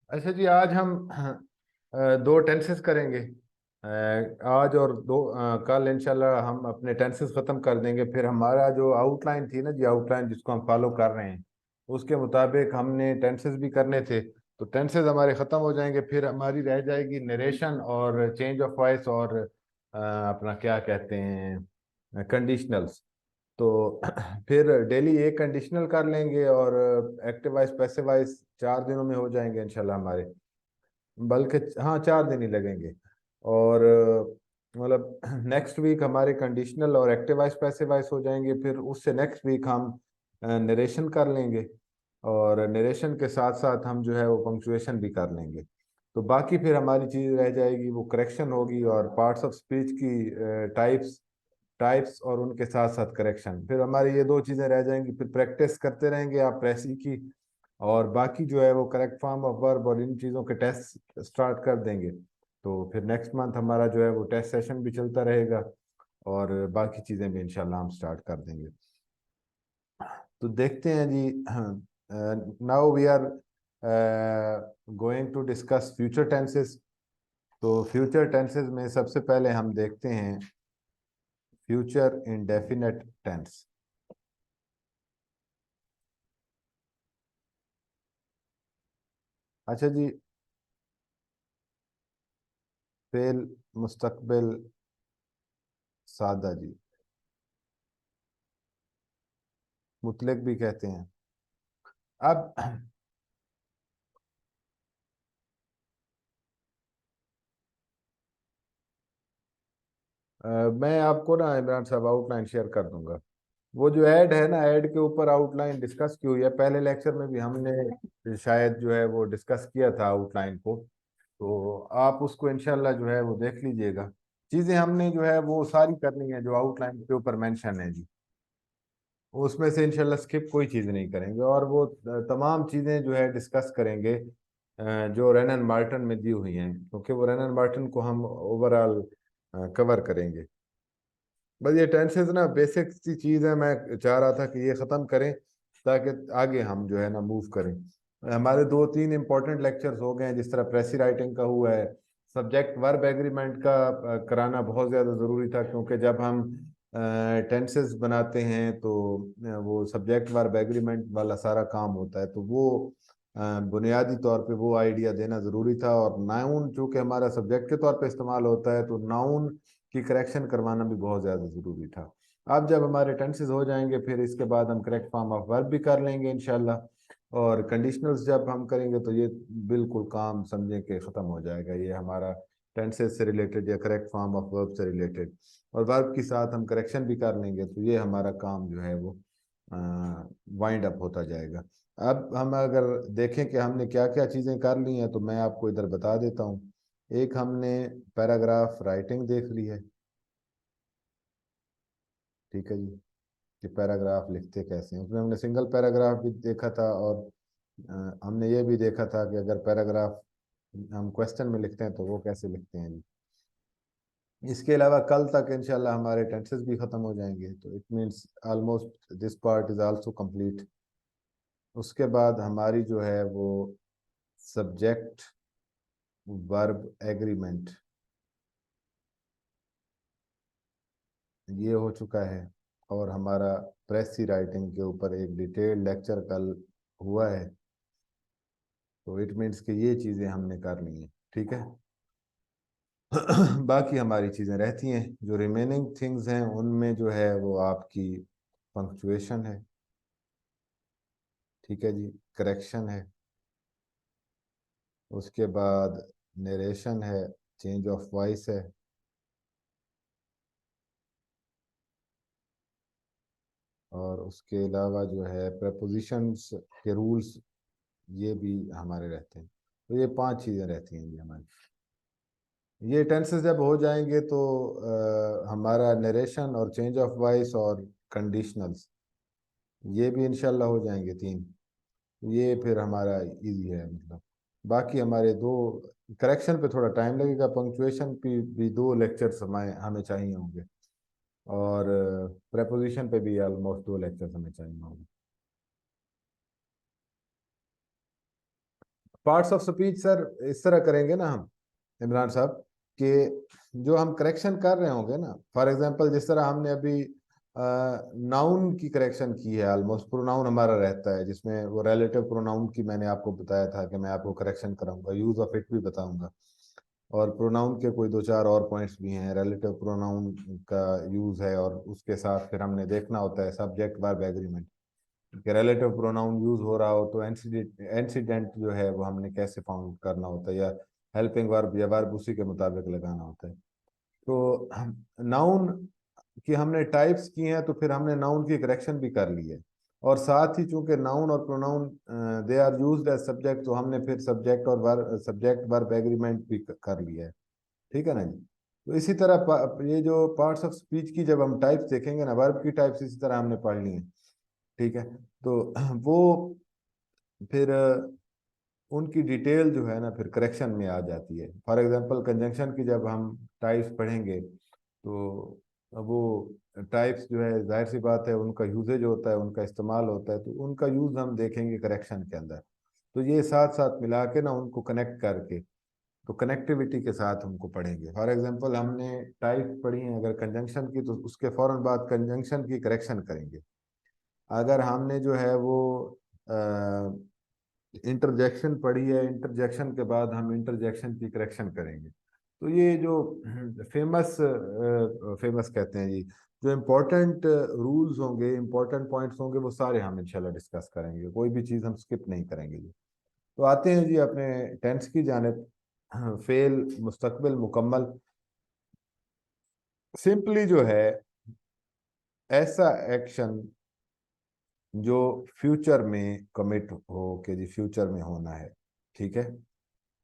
अच्छा जी, आज हम दो टेंसेस करेंगे। आज और कल इंशाल्लाह हम अपने टेंसेस ख़त्म कर देंगे। फिर हमारा जो आउटलाइन थी ना जी, आउटलाइन जिसको हम फॉलो कर रहे हैं, उसके मुताबिक हमने टेंसेस भी करने थे। तो टेंसेस हमारे ख़त्म हो जाएंगे, फिर हमारी रह जाएगी नरेशन और चेंज ऑफ वॉइस और अपना क्या कहते हैं, कंडीशनल्स। तो फिर डेली एक कंडीशनल कर लेंगे और एक्टिव वॉइस पैसिव वॉइस 4 दिनों में हो जाएंगे इंशाल्लाह हमारे। बल्कि हाँ, 4 दिन ही लगेंगे। और मतलब नेक्स्ट वीक हमारे कंडीशनल और एक्टिव वॉइस पैसिव वॉइस हो जाएंगे। फिर उससे नेक्स्ट वीक हम नरेशन कर लेंगे, और नरेशन के साथ साथ हम जो है वो पंक्चुएशन भी कर लेंगे। तो बाकी फिर हमारी चीज़ रह जाएगी वो करेक्शन होगी, और पार्ट्स ऑफ स्पीच की टाइप्स टाइप्स और उनके साथ साथ करेक्शन। फिर हमारी ये दो चीज़ें रह जाएंगी। फिर प्रैक्टिस करते रहेंगे आप प्रेसी की, और बाकी जो है वो करेक्ट फॉर्म ऑफ वर्ब और इन चीज़ों के टेस्ट स्टार्ट कर देंगे। तो फिर नेक्स्ट मंथ हमारा जो है वो टेस्ट सेशन भी चलता रहेगा, और बाकी चीज़ें भी इंशाल्लाह हम स्टार्ट कर देंगे। तो देखते हैं जी। Now we are going to discuss future tenses. तो फ्यूचर टेंसेस में सबसे पहले हम देखते हैं फ्यूचर इंडेफिनेट टेंस। अच्छा जी, फेल, मुस्तकबिल, सादा जी, मुतलक भी कहते हैं। अब मैं आपको ना इमरान साहब आउटलाइन शेयर कर दूंगा। वो जो ऐड है ना, ऐड के ऊपर आउटलाइन डिस्कस की हुई है। पहले लेक्चर में भी हमने शायद जो है वो डिस्कस किया था आउटलाइन को। तो आप उसको इंशाल्लाह जो है वो देख लीजिएगा। चीज़ें हमने जो है वो सारी करनी है जो आउटलाइन के ऊपर मेंशन है जी। उसमें से इंशाल्लाह स्किप कोई चीज़ नहीं करेंगे, और वो तमाम चीज़ें जो है डिस्कस करेंगे जो रेनन मार्टन में दी हुई हैं, क्योंकि वो रेनन मार्टन को हम ओवरऑल कवर करेंगे। बस ये टेंसेस ना बेसिक सी चीज़ है। मैं चाह रहा था कि ये ख़त्म करें ताकि आगे हम जो है ना मूव करें। हमारे 2-3 इंपॉर्टेंट लेक्चर्स हो गए हैं, जिस तरह प्रेसी राइटिंग का हुआ है। सब्जेक्ट वर्ब एग्रीमेंट का कराना बहुत ज़्यादा ज़रूरी था, क्योंकि जब हम टेंसेस बनाते हैं तो वो सब्जेक्ट वर्ब एग्रीमेंट वाला सारा काम होता है। तो वो बुनियादी तौर पे वो आइडिया देना ज़रूरी था। और नाउन चूँकि हमारा सब्जेक्ट के तौर पे इस्तेमाल होता है, तो नाउन की करेक्शन करवाना भी बहुत ज़्यादा ज़रूरी था। अब जब हमारे टेंसेस हो जाएंगे, फिर इसके बाद हम करेक्ट फॉर्म ऑफ वर्ब भी कर लेंगे इंशाल्लाह। और कंडीशनल्स जब हम करेंगे तो ये बिल्कुल काम समझें कि ख़त्म हो जाएगा, ये हमारा टेंसेस से रिलेटेड या करेक्ट फॉर्म ऑफ वर्ब से रिलेटेड। और वर्ब के साथ हम करेक्शन भी कर लेंगे, तो ये हमारा काम जो है वो वाइंड अप होता जाएगा। अब हम अगर देखें कि हमने क्या क्या चीज़ें कर ली हैं, तो मैं आपको इधर बता देता हूँ। एक हमने पैराग्राफ राइटिंग देख ली है, ठीक है जी, कि पैराग्राफ लिखते कैसे हैं। उसमें हमने सिंगल पैराग्राफ भी देखा था, और हमने ये भी देखा था कि अगर पैराग्राफ हम क्वेश्चन में लिखते हैं तो वो कैसे लिखते हैं जी। इसके अलावा कल तक इंशाल्लाह हमारे टेंसेस भी ख़त्म हो जाएंगे, तो it means almost this part is also complete. उसके बाद हमारी जो है वो सब्जेक्ट वर्ब एग्रीमेंट ये हो चुका है। और हमारा प्रेसी राइटिंग के ऊपर एक डिटेल्ड लेक्चर कल हुआ है। तो इट मीन्स कि ये चीज़ें हमने कर ली हैं, ठीक है। बाकी हमारी चीज़ें रहती हैं, जो रिमेनिंग थिंग्स हैं उनमें जो है वो आपकी पंक्चुएशन है, ठीक है जी, करेक्शन है, उसके बाद नरेशन है, चेंज ऑफ वॉइस है, और उसके अलावा जो है प्रपोजिशंस के रूल्स ये भी हमारे रहते हैं। तो ये 5 चीज़ें रहती हैं जी हमारी। ये टेंसेस जब हो जाएंगे तो हमारा नरेशन और चेंज ऑफ वॉइस और कंडीशनल्स ये भी इंशाल्लाह हो जाएंगे 3। ये फिर हमारा इजी है मतलब। बाकी हमारे दो करेक्शन पे थोड़ा टाइम लगेगा, पंक्चुएशन भी 2 लेक्चर्स हमें हमें चाहिए होंगे, और प्रेपोजिशन पे भी ऑलमोस्ट 2 लेक्चर्स हमें चाहिए होंगे। पार्ट्स ऑफ स्पीच सर इस तरह करेंगे ना हम, इमरान साहब, कि जो हम करेक्शन कर रहे होंगे ना, फॉर एग्जांपल जिस तरह हमने अभी नाउन की करेक्शन की है, ऑलमोस्ट प्रोनाउन हमारा रहता है जिसमें वो रिलेटिव प्रोनाउन की मैंने आपको बताया था कि मैं आपको करेक्शन कराऊंगा, यूज ऑफ इट भी बताऊंगा, और प्रोनाउन के कोई दो चार और पॉइंट्स भी हैं, रिलेटिव प्रोनाउन का यूज है, और उसके साथ फिर हमने देखना होता है सब्जेक्ट वर्ब एग्रीमेंट, कि रिलेटिव प्रोनाउन यूज हो रहा हो तो इंसिडेंट जो है वो हमने कैसे फाउंड करना होता है, या हेल्पिंग वर्ब या वर्ब उसी के मुताबिक लगाना होता है। तो नाउन की हमने टाइप्स की हैं, तो फिर हमने नाउन की करेक्शन भी कर ली है, और साथ ही चूंकि नाउन और pronoun they are used as subject, तो हमने फिर सब्जेक्ट वर्ब एग्रीमेंट भी कर लिया है। ठीक है ना जी। तो इसी तरह ये जो पार्ट्स ऑफ स्पीच की जब हम टाइप्स देखेंगे ना, वर्ब की टाइप्स इसी तरह हमने पढ़ ली है। ठीक है। तो वो फिर उनकी डिटेल जो है ना फिर करेक्शन में आ जाती है। फॉर एग्जांपल कंजंक्शन की जब हम टाइप्स पढ़ेंगे, तो वो टाइप्स जो है जाहिर सी बात है उनका यूजेज होता है, उनका इस्तेमाल होता है, तो उनका यूज हम देखेंगे करेक्शन के अंदर। तो ये साथ साथ मिला के ना उनको कनेक्ट करके, तो कनेक्टिविटी के साथ उनको पढ़ेंगे। फॉर एग्जांपल हमने टाइप पढ़ी है अगर कंजंक्शन की, तो उसके फौरन बाद कंजंक्शन की करेक्शन करेंगे। अगर हमने जो है वो इंटरजेक्शन पढ़ी है, इंटरजेक्शन के बाद हम इंटरजेक्शन की करेक्शन करेंगे। तो ये जो फेमस फेमस कहते हैं जी, जो इम्पोर्टेंट रूल्स होंगे, इम्पोर्टेंट पॉइंट्स होंगे, वो सारे हम इंशाल्लाह डिस्कस करेंगे, कोई भी चीज़ हम स्किप नहीं करेंगे जी। तो आते हैं जी अपने टेंस की जानिब। फेल, मुस्तकबिल, मुकम्मल। सिंपली जो है ऐसा एक्शन जो फ्यूचर में कमिट हो के जी फ्यूचर में होना है। ठीक है।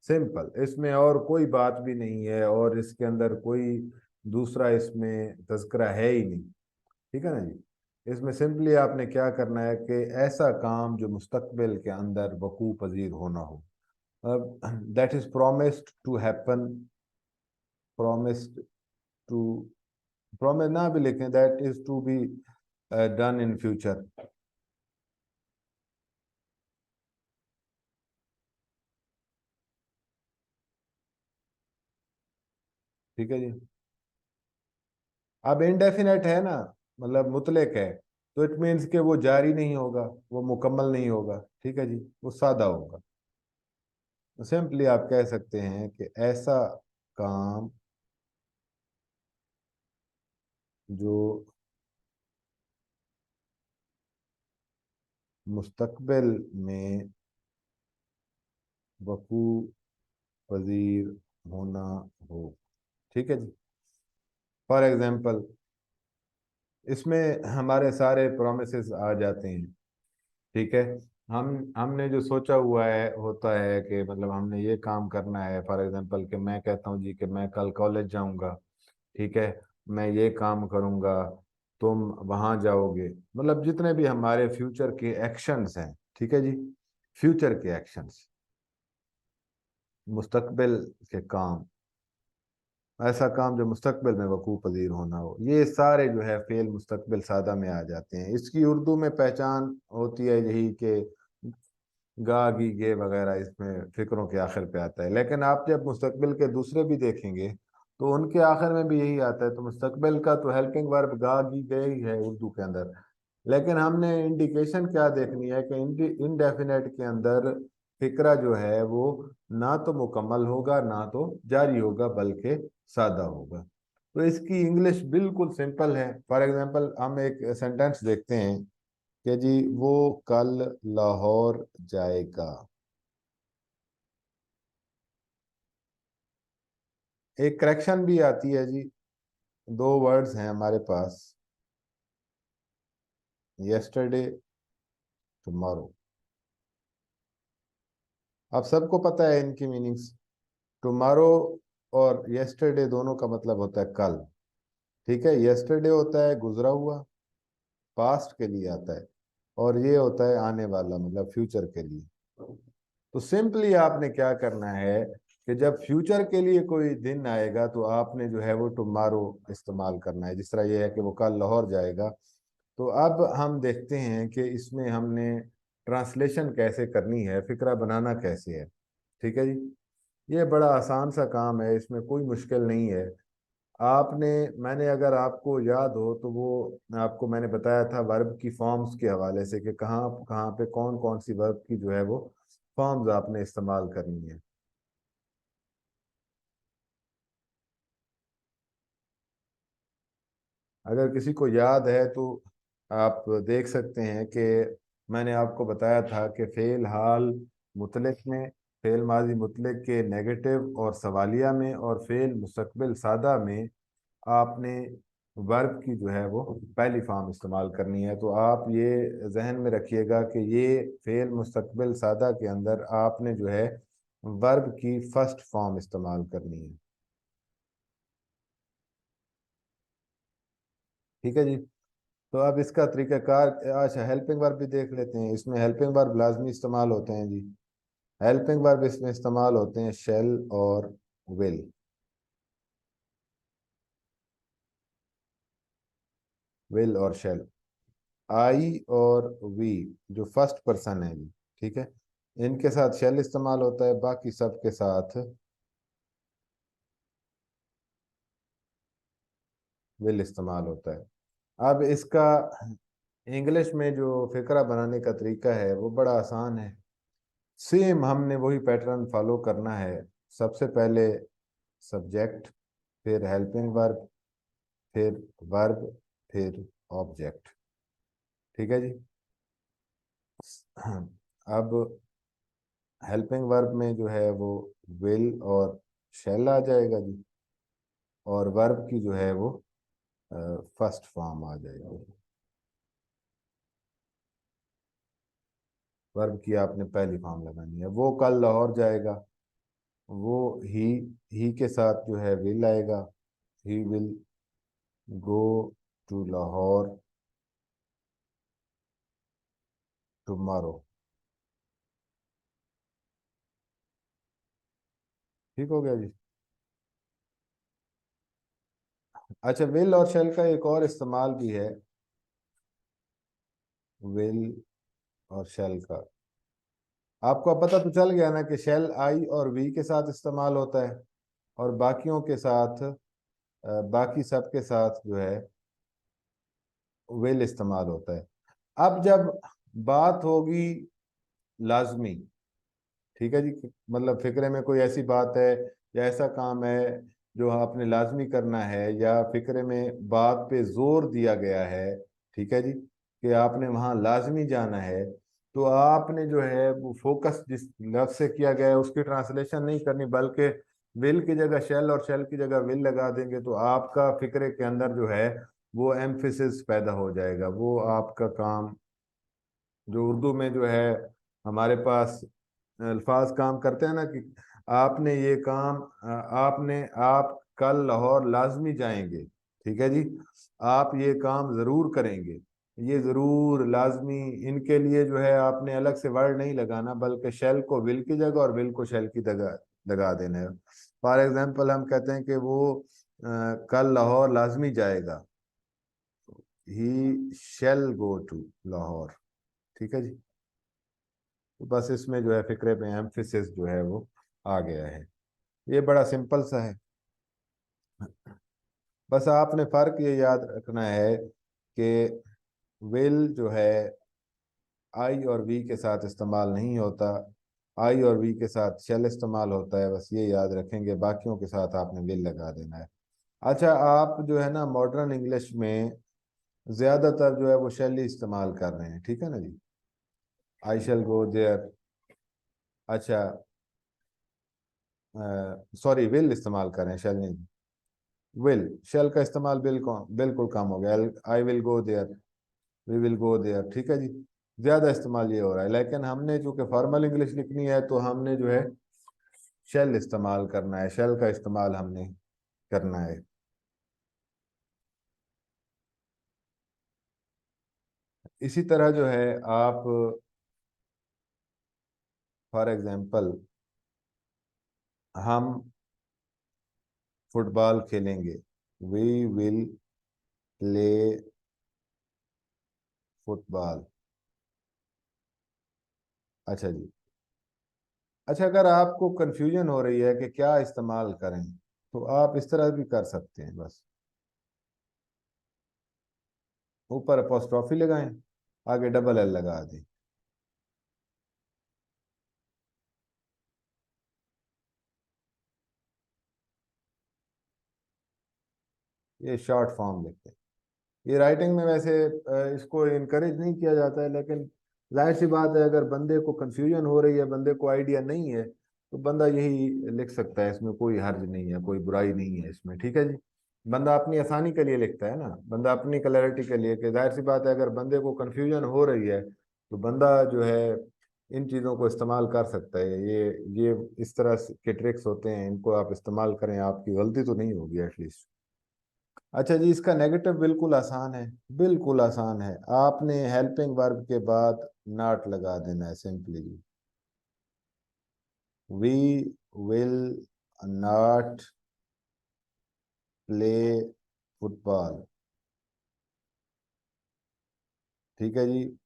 सिंपल, इसमें और कोई बात भी नहीं है, और इसके अंदर कोई दूसरा इसमें तज़किरा है ही नहीं। ठीक है ना जी। इसमें सिंपली आपने क्या करना है कि ऐसा काम जो मुस्तकबिल के अंदर वकू पजीर होना हो, that is promised to happen, promised to, promise ना भी लिखें, that is to be done in future. ठीक है जी। अब इनडेफिनेट है ना, मतलब मुतलक है, तो इट मीन्स कि वो जारी नहीं होगा, वो मुकम्मल नहीं होगा। ठीक है जी। वो सादा होगा। तो सिंपली आप कह सकते हैं कि ऐसा काम जो मुस्तकबिल में वकू पजीर होना हो। ठीक है जी। फॉर एग्जांपल इसमें हमारे सारे प्रोमिसेस आ जाते हैं। ठीक है। हमने जो सोचा हुआ है होता है कि मतलब हमने ये काम करना है, फॉर एग्जांपल कि मैं कहता हूँ जी कि मैं कल कॉलेज जाऊंगा। ठीक है। मैं ये काम करूंगा, तुम वहां जाओगे, मतलब जितने भी हमारे फ्यूचर के एक्शंस हैं। ठीक है जी। फ्यूचर के एक्शंस, मुस्तकबिल के काम, ऐसा काम जो मुस्तकबिल में वकू पजीर होना हो, ये सारे जो है फेल मुस्तकबिल सादा में आ जाते हैं। इसकी उर्दू में पहचान होती है यही कि गा गी गे वगैरह, इसमें फिक्रों के आखिर पे आता है। लेकिन आप जब मुस्तकबिल के दूसरे भी देखेंगे तो उनके आखिर में भी यही आता है। तो मुस्तकबिल का तो हेल्पिंग वर्ब गा गी गे ही है उर्दू के अंदर, लेकिन हमने इंडिकेशन क्या देखनी है कि इनडेफिनेट के अंदर फिक्रा जो है वो ना तो मुकम्मल होगा ना तो जारी होगा, बल्कि सादा होगा। तो इसकी इंग्लिश बिल्कुल सिंपल है। फॉर एग्जांपल हम एक सेंटेंस देखते हैं कि जी वो कल लाहौर जाएगा। एक करेक्शन भी आती है जी, दो वर्ड्स हैं हमारे पास, यस्टरडे, टुमारो। अब सबको पता है इनकी मीनिंग्स। टुमारो और यस्टरडे दोनों का मतलब होता है कल। ठीक है। यस्टरडे होता है गुजरा हुआ, पास्ट के लिए आता है, और ये होता है आने वाला, मतलब फ्यूचर के लिए। तो सिंपली आपने क्या करना है कि जब फ्यूचर के लिए कोई दिन आएगा तो आपने जो है वो टुमारो इस्तेमाल करना है। जिस तरह ये है कि वो कल लाहौर जाएगा। तो अब हम देखते हैं कि इसमें हमने ट्रांसलेशन कैसे करनी है, फिक्रा बनाना कैसे है। ठीक है जी। ये बड़ा आसान सा काम है, इसमें कोई मुश्किल नहीं है। आपने मैंने अगर आपको याद हो तो वो आपको मैंने बताया था वर्ब की फॉर्म्स के हवाले से कि कहाँ कहाँ पे कौन कौन सी वर्ब की जो है वो फॉर्म्स आपने इस्तेमाल करनी है। अगर किसी को याद है तो आप देख सकते हैं कि मैंने आपको बताया था कि फ़ेल हाल मुतलक में, फ़ेल माजी मुतलक के नेगेटिव और सवालिया में, और फ़ेल मुस्तकबिल सादा में आपने वर्ब की जो है वो पहली फॉर्म इस्तेमाल करनी है। तो आप ये जहन में रखिएगा कि ये फ़ेल मुस्तकबिल सादा के अंदर आपने जो है वर्ब की फर्स्ट फॉर्म इस्तेमाल करनी है। ठीक है जी। तो अब इसका तरीकाकार, अच्छा हेल्पिंग वर्ब भी देख लेते हैं। इसमें हेल्पिंग वर्ब लाजमी इस्तेमाल होते हैं जी। हेल्पिंग वर्ब इसमें इस्तेमाल होते हैं शेल और विल। विल और शेल, आई और वी जो फर्स्ट पर्सन है जी, ठीक है, इनके साथ शेल इस्तेमाल होता है, बाकी सब के साथ विल इस्तेमाल होता है। अब इसका इंग्लिश में जो फिक्रा बनाने का तरीका है वो बड़ा आसान है। सेम हमने वही पैटर्न फॉलो करना है। सबसे पहले सब्जेक्ट, फिर हेल्पिंग वर्ब, फिर वर्ब, फिर ऑब्जेक्ट। ठीक है जी। अब हेल्पिंग वर्ब में जो है वो विल और शैल आ जाएगा जी, और वर्ब की जो है वो फर्स्ट फॉर्म आ जाएगी। वर्ब की आपने पहली फॉर्म लगानी है। वो कल लाहौर जाएगा, वो ही के साथ जो है विल आएगा। He will go to Lahore tomorrow. ठीक हो गया जी। अच्छा, विल और शेल का एक और इस्तेमाल भी है। विल और शेल का आपको अब पता तो चल गया ना कि शेल आई और वी के साथ इस्तेमाल होता है, और बाकियों के साथ बाकी सब के साथ जो है विल इस्तेमाल होता है। अब जब बात होगी लाजमी, ठीक है जी, मतलब फिक्रे में कोई ऐसी बात है या ऐसा काम है जो आपने लाजमी करना है, या फिक्रे में बात पे जोर दिया गया है, ठीक है जी, कि आपने वहाँ लाजमी जाना है, तो आपने जो है वो फोकस जिस लफ्ज से किया गया है उसकी ट्रांसलेशन नहीं करनी, बल्कि विल की जगह शेल और शेल की जगह विल लगा देंगे, तो आपका फिक्रे के अंदर जो है वो एम्फिसिस पैदा हो जाएगा। वो आपका काम जो उर्दू में जो है हमारे पास अल्फाज काम करते हैं ना कि आपने ये काम आप कल लाहौर लाजमी जाएंगे, ठीक है जी, आप ये काम जरूर करेंगे। ये जरूर लाजमी, इनके लिए जो है आपने अलग से वर्ड नहीं लगाना, बल्कि शेल को विल की जगह और विल को शेल की जगह लगा देना है। फॉर एग्जाम्पल हम कहते हैं कि वो कल लाहौर लाजमी जाएगा, ही शेल गो टू लाहौर। ठीक है जी। तो बस इसमें जो है फिक्रे पे एम्फिसिस जो है वो आ गया है। ये बड़ा सिंपल सा है। बस आपने फर्क ये याद रखना है कि विल जो है आई और वी के साथ इस्तेमाल नहीं होता, आई और वी के साथ शेल इस्तेमाल होता है। बस ये याद रखेंगे, बाकियों के साथ आपने विल लगा देना है। अच्छा, आप जो है ना मॉडर्न इंग्लिश में ज्यादातर जो है वो शेल ही इस्तेमाल कर रहे हैं, ठीक है ना जी। I shall go there. अच्छा, सॉरी, विल इस्तेमाल कर रहे हैं, शेल नहीं। विल, शेल का इस्तेमाल बिल्कुल कम हो गया। I will go there, we will go there, ठीक है जी। ज्यादा इस्तेमाल ये हो रहा है, लेकिन हमने चूंकि फॉर्मल इंग्लिश लिखनी है तो हमने जो है शेल इस्तेमाल करना है, शेल का इस्तेमाल हमने करना है। इसी तरह जो है आप, फॉर एग्जांपल, हम फुटबॉल खेलेंगे, वी विल प्ले फुटबॉल। अच्छा जी। अच्छा, अगर आपको कंफ्यूजन हो रही है कि क्या इस्तेमाल करें, तो आप इस तरह भी कर सकते हैं, बस ऊपर अपोस्ट्रॉफी लगाएं, आगे डबल एल लगा दें। ये शॉर्ट फॉर्म लिखते हैं। ये राइटिंग में वैसे इसको इनकरेज नहीं किया जाता है, लेकिन जाहिर सी बात है, अगर बंदे को कंफ्यूजन हो रही है, बंदे को आइडिया नहीं है, तो बंदा यही लिख सकता है। इसमें कोई हर्ज नहीं है, कोई बुराई नहीं है इसमें, ठीक है जी। बंदा अपनी आसानी के लिए लिखता है ना, बंदा अपनी क्लैरिटी के लिए, कि जाहिर सी बात है, अगर बंदे को कंफ्यूजन हो रही है, तो बंदा जो है इन चीज़ों को इस्तेमाल कर सकता है। ये इस तरह के ट्रिक्स होते हैं, इनको आप इस्तेमाल करें, आपकी गलती तो नहीं होगी एटलीस्ट। अच्छा जी, इसका नेगेटिव बिल्कुल आसान है, बिल्कुल आसान है। आपने हेल्पिंग वर्ब के बाद नॉट लगा देना है simply. We will not play football, ठीक है जी।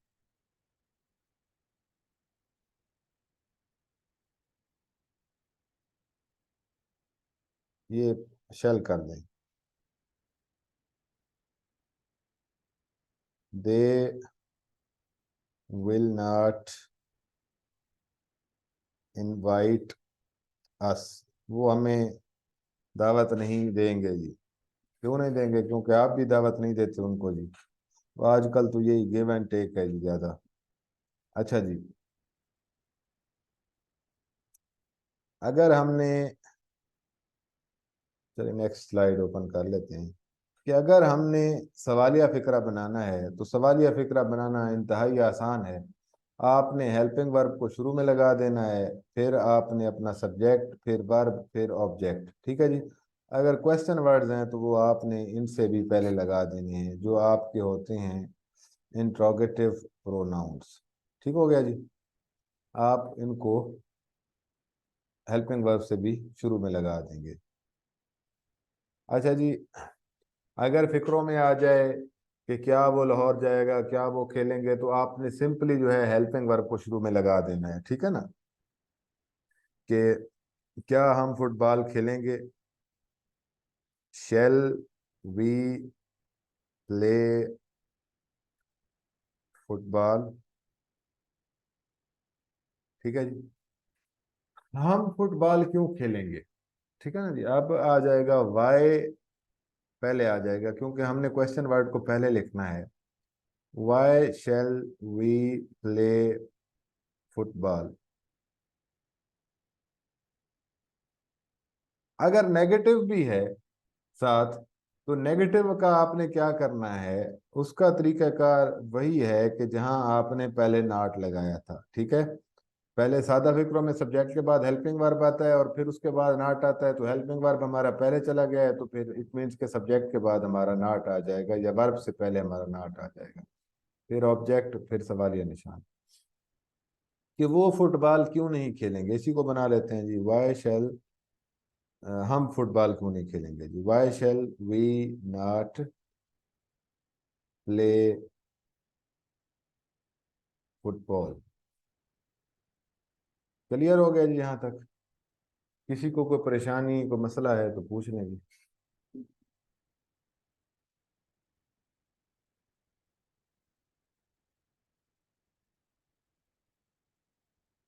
ये शेल कर दें। They will not invite us, वो हमें दावत नहीं देंगे जी। क्यों नहीं देंगे? क्योंकि आप भी दावत नहीं देते उनको जी। आजकल तो यही गिव एंड टेक है जी ज्यादा। अच्छा जी, अगर हमने, चलिए नेक्स्ट स्लाइड ओपन कर लेते हैं, कि अगर हमने सवालिया फिक्रा बनाना है, तो सवालिया फिक्रा बनाना इंतहाई आसान है। आपने हेल्पिंग वर्ब को शुरू में लगा देना है, फिर आपने अपना सब्जेक्ट, फिर वर्ब, फिर ऑब्जेक्ट, ठीक है जी। अगर क्वेश्चन वर्ड्स हैं तो वो आपने इनसे भी पहले लगा देने हैं, जो आपके होते हैं इंट्रोगेटिव प्रोनाउंस। ठीक हो गया जी। आप इनको हेल्पिंग वर्ब से भी शुरू में लगा देंगे। अच्छा जी, अगर फिक्रों में आ जाए कि क्या वो लाहौर जाएगा, क्या वो खेलेंगे, तो आपने सिंपली जो है हेल्पिंग वर्ब को शुरू में लगा देना है, ठीक है ना। कि क्या हम फुटबॉल खेलेंगे, शेल वी प्ले फुटबॉल, ठीक है जी। हम फुटबॉल क्यों खेलेंगे, ठीक है ना जी। अब आ जाएगा वाई, पहले आ जाएगा क्योंकि हमने क्वेश्चन वर्ड को पहले लिखना है। Why shall we play football. अगर नेगेटिव भी है साथ, तो नेगेटिव का आपने क्या करना है, उसका तरीकाकार वही है कि जहां आपने पहले नॉट लगाया था, ठीक है। पहले सादा फिक्रों में सब्जेक्ट के बाद हेल्पिंग वर्ब आता है, और फिर उसके बाद नॉट आता है, तो हेल्पिंग वर्ब हमारा पहले चला गया है, तो फिर इट मीन्स के सब्जेक्ट के बाद हमारा नॉट आ जाएगा, या वर्ब से पहले हमारा नॉट आ जाएगा, फिर ऑब्जेक्ट, फिर सवालिया निशान। कि वो फुटबॉल क्यों नहीं खेलेंगे, इसी को बना लेते हैं जी। वाई शेल, हम फुटबॉल क्यों नहीं खेलेंगे जी। Why shall we not play football. Clear हो गया जी यहाँ तक? किसी को कोई परेशानी, कोई मसला है तो पूछ लेंगे।